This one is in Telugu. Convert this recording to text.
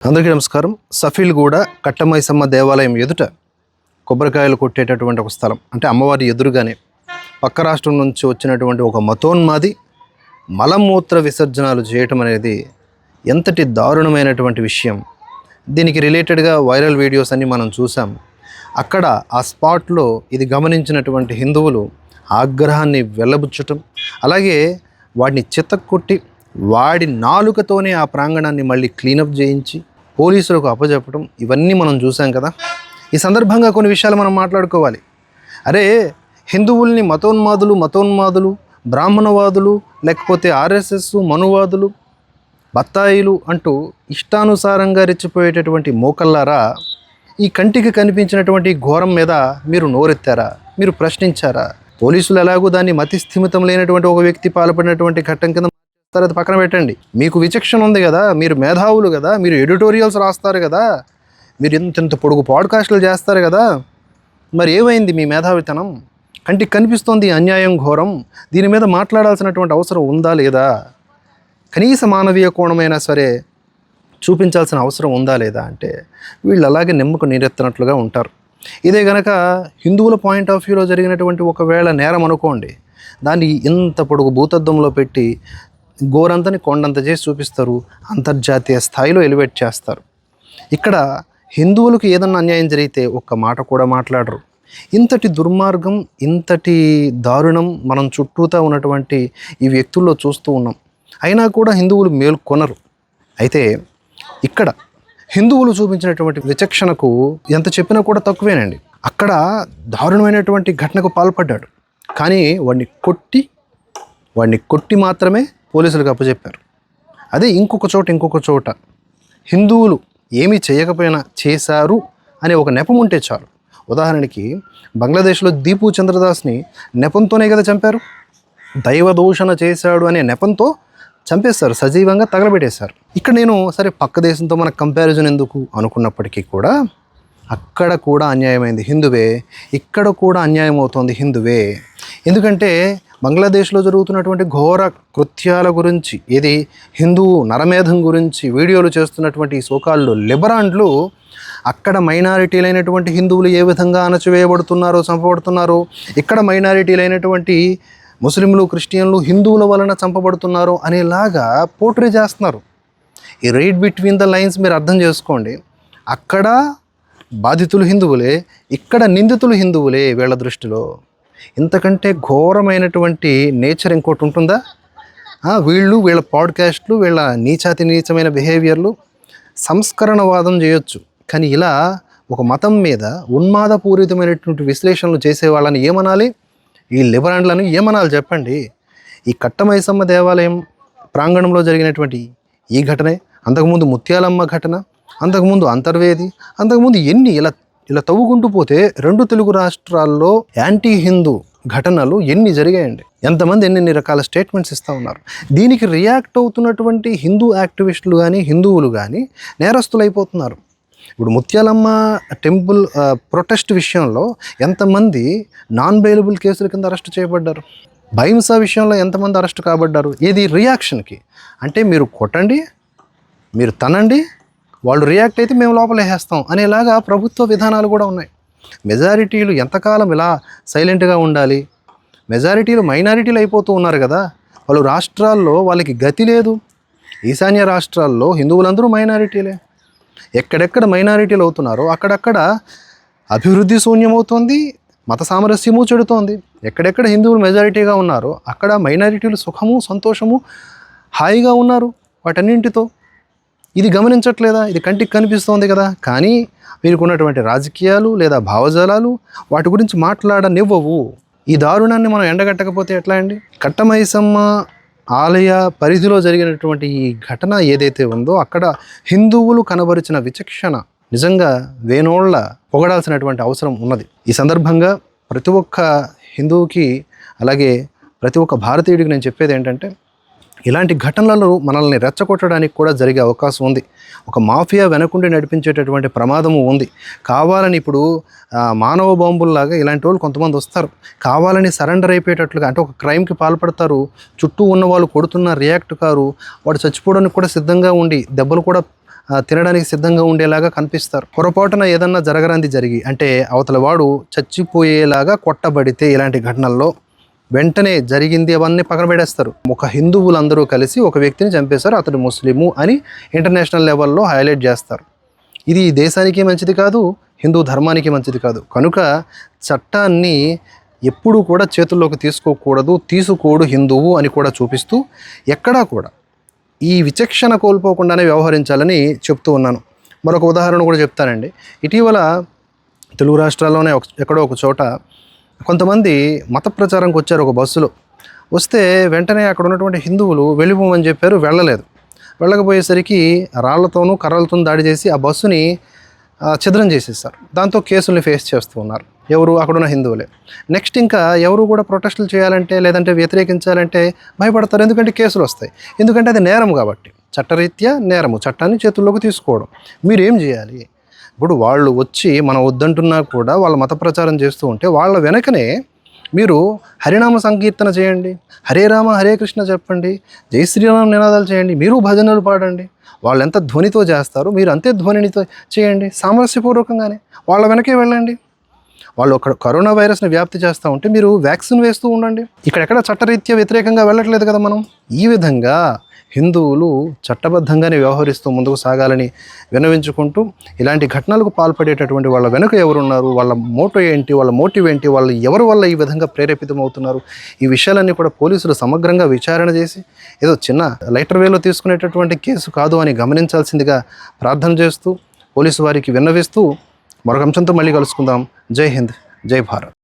అందరికీ నమస్కారం. సఫీల్గూడ కట్టమైసమ్మ దేవాలయం ఎదుట కొబ్బరికాయలు కొట్టేటటువంటి ఒక స్థలం, అంటే అమ్మవారి ఎదురుగానే పక్క రాష్ట్రం నుంచి వచ్చినటువంటి ఒక మతోన్మాది మలమూత్ర విసర్జనాలు చేయటం అనేది ఎంతటి దారుణమైనటువంటి విషయం. దీనికి రిలేటెడ్గా వైరల్ వీడియోస్ అన్నీ మనం చూసాం. అక్కడ ఆ స్పాట్లో ఇది గమనించినటువంటి హిందువులు ఆగ్రహాన్ని వెళ్ళబుచ్చటం, అలాగే వాడిని చితక్కొట్టి వాడి నాలుకతోనే ఆ ప్రాంగణాన్ని మళ్ళీ క్లీనప్ చేయించి పోలీసులకు అప్పచెప్పడం, ఇవన్నీ మనం చూసాం కదా. ఈ సందర్భంగా కొన్ని విషయాలు మనం మాట్లాడుకోవాలి. అరే, హిందువుల్ని మతోన్మాదులు, బ్రాహ్మణవాదులు, లేకపోతే ఆర్ఎస్ఎస్, మనువాదులు, బత్తాయిలు అంటూ ఇష్టానుసారంగా రెచ్చిపోయేటటువంటి మోకల్లారా, ఈ కంటికి కనిపించినటువంటి ఘోరం మీద మీరు నోరెత్తారా? మీరు ప్రశ్నించారా? పోలీసులు ఎలాగో దాన్ని మతి స్థిమితం లేనటువంటి ఒక వ్యక్తి పాల్పడినటువంటి ఘట్టం కింద అది పక్కన పెట్టండి. మీకు విచక్షణ ఉంది కదా, మీరు మేధావులు కదా, మీరు ఎడిటోరియల్స్ రాస్తారు కదా, మీరు ఇంత పొడుగు పాడ్కాస్టులు చేస్తారు కదా, మరి ఏమైంది మీ మేధావితనం? కంటికి కనిపిస్తోంది అన్యాయం, ఘోరం. దీని మీద మాట్లాడాల్సినటువంటి అవసరం ఉందా లేదా? కనీస మానవీయ కోణమైనా సరే చూపించాల్సిన అవసరం ఉందా లేదా అంటే వీళ్ళు అలాగే నిమ్మకు నీరెత్తినట్లుగా ఉంటారు. ఇదే గనక హిందువుల పాయింట్ ఆఫ్ వ్యూలో జరిగినటువంటి ఒకవేళ నేరం అనుకోండి, దాన్ని ఇంత పొడుగు భూతద్దంలో పెట్టి గోరంతని కొండంత చేసి చూపిస్తారు, అంతర్జాతీయ స్థాయిలో ఎలివేట్ చేస్తారు. ఇక్కడ హిందువులకు ఏదన్నా అన్యాయం జరిగితే ఒక్క మాట కూడా మాట్లాడరు. ఇంతటి దుర్మార్గం, ఇంతటి దారుణం మనం చుట్టూతా ఉన్నటువంటి ఈ వ్యక్తుల్లో చూస్తూ ఉన్నాం. అయినా కూడా హిందువులు మేల్కొనరు. అయితే ఇక్కడ హిందువులు చూపించినటువంటి విచక్షణకు ఎంత చెప్పినా కూడా తక్కువేనండి. అక్కడ దారుణమైనటువంటి ఘటనకు పాల్పడ్డాడు, కానీ వాడిని కొట్టి మాత్రమే పోలీసులకు అప్పచెప్పారు. అదే ఇంకొక చోట హిందువులు ఏమీ చేయకపోయినా చేశారు అనే ఒక నెపం ఉంటే చాలు. ఉదాహరణకి బంగ్లాదేశ్లో దీపు చంద్రదాస్ని నెపంతోనే కదా చంపారు. దైవదూషణ చేశాడు అనే నెపంతో చంపేస్తారు, సజీవంగా తగలబెట్టేశారు. ఇక్కడ నేను సరే పక్క దేశంతో మనకు కంపారిజన్ ఎందుకు అనుకున్నప్పటికీ కూడా అక్కడ కూడా అన్యాయమైంది హిందువే, ఇక్కడ కూడా అన్యాయం అవుతోంది హిందువే. ఎందుకంటే బంగ్లాదేశ్లో జరుగుతున్నటువంటి ఘోర కృత్యాల గురించి, ఇది హిందూ నరమేధం గురించి వీడియోలు చేస్తున్నటువంటి సోకాళ్ళు లిబరాండ్లు అక్కడ మైనారిటీలైనటువంటి హిందువులు ఏ విధంగా అణచివేయబడుతున్నారో, చంపబడుతున్నారో, ఇక్కడ మైనారిటీలైనటువంటి ముస్లింలు, క్రిస్టియన్లు హిందువుల వలన చంపబడుతున్నారు అనేలాగా పోర్ట్రే చేస్తున్నారు. ఈ రీడ్ బిట్వీన్ ద లైన్స్ మీరు అర్థం చేసుకోండి. అక్కడ బాధితులు హిందువులే, ఇక్కడ నిందితులు హిందువులే వీళ్ళ దృష్టిలో. ఇంతకంటే ఘోరమైనటువంటి నేచర్ ఇంకోటి ఉంటుందా? వీళ్ళ పాడ్కాస్ట్లు, వీళ్ళ నీచమైన బిహేవియర్లు సంస్కరణవాదం చేయొచ్చు, కానీ ఇలా ఒక మతం మీద ఉన్మాదపూరితమైనటువంటి విశ్లేషణలు చేసే వాళ్ళని ఏమనాలి? ఈ లిబరాండ్లను ఏమనాలి చెప్పండి? ఈ కట్టమైసమ్మ దేవాలయం ప్రాంగణంలో జరిగినటువంటి ఈ ఘటనే, అంతకుముందు ముత్యాలమ్మ ఘటన, అంతకుముందు అంతర్వేది, అంతకుముందు ఎన్ని ఇలా తవ్వుకుంటూ పోతే 2 తెలుగు రాష్ట్రాల్లో యాంటీ హిందూ ఘటనలు ఎన్ని జరిగాయండి. ఎంతమంది ఎన్ని రకాల స్టేట్మెంట్స్ ఇస్తూ ఉన్నారు. దీనికి రియాక్ట్ అవుతున్నటువంటి హిందూ యాక్టివిస్టులు కానీ, హిందువులు కానీ నేరస్తులు అయిపోతున్నారు. ఇప్పుడు ముత్యాలమ్మ టెంపుల్ ప్రొటెస్ట్ విషయంలో ఎంతమంది నాన్ బెయిలబుల్ కేసుల కింద అరెస్ట్ చేయబడ్డారు. భైంసా విషయంలో ఎంతమంది అరెస్ట్ కాబడ్డారు. ఏది రియాక్షన్కి? అంటే మీరు కొట్టండి, మీరు తనండి, వాళ్ళు రియాక్ట్ అయితే మేము లోపలేసేస్తాం అనేలాగా ప్రభుత్వ విధానాలు కూడా ఉన్నాయి. మెజారిటీలు ఎంతకాలం ఇలా సైలెంట్గా ఉండాలి? మెజారిటీలు మైనారిటీలు అయిపోతూ ఉన్నారు కదా. వాళ్ళు రాష్ట్రాల్లో వాళ్ళకి గతి లేదు. ఈశాన్య రాష్ట్రాల్లో హిందువులందరూ మైనారిటీలే. ఎక్కడెక్కడ మైనారిటీలు అవుతున్నారో అక్కడక్కడ అభివృద్ధి శూన్యమవుతోంది, మత సామరస్యము చెడుతోంది. ఎక్కడెక్కడ హిందువులు మెజారిటీగా ఉన్నారో అక్కడ మైనారిటీలు సుఖము, సంతోషము, హాయిగా ఉన్నారు వాటన్నింటితో. ఇది గమనించట్లేదా? ఇది కంటికి కనిపిస్తోంది కదా. కానీ వీరికున్నటువంటి రాజకీయాలు లేదా భావజాలాలు వాటి గురించి మాట్లాడనివ్వవు. ఈ దారుణాన్ని మనం ఎండగట్టకపోతే ఎట్లా అండి? కట్టమైసమ్మ ఆలయ పరిధిలో జరిగినటువంటి ఈ ఘటన ఏదైతే ఉందో అక్కడ హిందువులు కనబరిచిన విచక్షణ నిజంగా వేనోళ్ళ పొగడాల్సినటువంటి అవసరం ఉన్నది. ఈ సందర్భంగా ప్రతి ఒక్క హిందువుకి, అలాగే ప్రతి ఒక్క భారతీయుడికి నేను చెప్పేది ఏంటంటే, ఇలాంటి ఘటనలు మనల్ని రెచ్చగొట్టడానికి కూడా జరిగే అవకాశం ఉంది. ఒక మాఫియా వెనకుండి నడిపించేటటువంటి ప్రమాదము ఉంది. కావాలని ఇప్పుడు మానవ బాంబుల్లాగా ఇలాంటి వాళ్ళు కొంతమంది వస్తారు, కావాలని సరెండర్ అయిపోయేటట్లుగా, అంటే ఒక క్రైమ్కి పాల్పడతారు, చుట్టూ ఉన్న వాళ్ళు కొడుతున్న రియాక్ట్ కారు, వాడు చచ్చిపోవడానికి కూడా సిద్ధంగా ఉండి దెబ్బలు కూడా తినడానికి సిద్ధంగా ఉండేలాగా కనిపిస్తారు. పొరపాటున ఏదన్నా జరగరాంది జరిగి అంటే అవతల వాడు చచ్చిపోయేలాగా కొట్టబడితే ఇలాంటి ఘటనల్లో వెంటనే జరిగింది అవన్నీ పక్కన పెడేస్తారు. ఒక హిందువులందరూ కలిసి ఒక వ్యక్తిని చంపేశారు, అతడు ముస్లిము అని ఇంటర్నేషనల్ లెవెల్లో హైలైట్ చేస్తారు. ఇది దేశానికి మంచిది కాదు, హిందూ ధర్మానికి మంచిది కాదు. కనుక చట్టాన్ని ఎప్పుడూ కూడా చేతుల్లోకి తీసుకోకూడదు, తీసుకోడు హిందువు అని కూడా చూపిస్తూ ఎక్కడా కూడా ఈ విచక్షణ కోల్పోకుండానే వ్యవహరించాలని చెప్తూ ఉన్నాను. మరొక ఉదాహరణ కూడా చెప్తానండి. ఇటీవల తెలుగు రాష్ట్రాల్లోనే ఎక్కడో ఒక చోట కొంతమంది మత ప్రచారంకి వచ్చారు ఒక బస్సులో. వస్తే వెంటనే అక్కడ ఉన్నటువంటి హిందువులు వెళ్ళిపోమని చెప్పారు, వెళ్ళలేదు. వెళ్ళకపోయేసరికి రాళ్లతోనూ కర్రలతోనూ దాడి చేసి ఆ బస్సుని ఛిద్రం చేసేసారు. దాంతో కేసుల్ని ఫేస్ చేస్తూ ఉన్నారు ఎవరు, అక్కడున్న హిందువులే. నెక్స్ట్ ఇంకా ఎవరు కూడా ప్రొటెస్టులు చేయాలంటే లేదంటే వ్యతిరేకించాలంటే భయపడతారు, ఎందుకంటే కేసులు వస్తాయి. ఎందుకంటే అది నేరం కాబట్టి, చట్టరీత్యా నేరము, చట్టాన్ని చేతుల్లోకి తీసుకోవడం. మీరేం చేయాలి? ఇప్పుడు వాళ్ళు వచ్చి మనం వద్దంటున్నా కూడా వాళ్ళ మత ప్రచారం చేస్తూ ఉంటే వాళ్ళ వెనకనే మీరు హరినామ సంకీర్తన చేయండి, హరే రామ హరే కృష్ణ చెప్పండి, జై శ్రీరామ్ నినాదాలు చేయండి, మీరు భజనలు పాడండి. వాళ్ళు ఎంత ధ్వనితో చేస్తారు, మీరు అంతే ధ్వనితో చేయండి, సామరస్యపూర్వకంగానే వాళ్ళ వెనకే వెళ్ళండి. వాళ్ళు ఒక కరోనా వైరస్ని వ్యాప్తి చేస్తూ ఉంటే మీరు వ్యాక్సిన్ వేస్తూ ఉండండి. ఇక్కడెక్కడ చట్టరీత్యా వ్యతిరేకంగా వెళ్ళట్లేదు కదా మనం. ఈ విధంగా హిందువులు చట్టబద్ధంగానే వ్యవహరిస్తూ ముందుకు సాగాలని విన్నవించుకుంటూ, ఇలాంటి ఘటనలకు పాల్పడేటటువంటి వాళ్ళ వెనుక ఎవరున్నారు, వాళ్ళ మోటో ఏంటి, వాళ్ళ మోటివ్ ఏంటి, వాళ్ళు ఎవరి వల్ల ఈ విధంగా ప్రేరేపితమవుతున్నారు, ఈ విషయాలన్నీ కూడా పోలీసులు సమగ్రంగా విచారణ చేసి ఏదో చిన్న లైటర్ వేలో తీసుకునేటటువంటి కేసు కాదు అని గమనించాల్సిందిగా ప్రార్థన చేస్తూ పోలీసు వారికి విన్నవిస్తూ మరొక అంశంతో మళ్ళీ కలుసుకుందాం. జై హింద్, జై భారత్.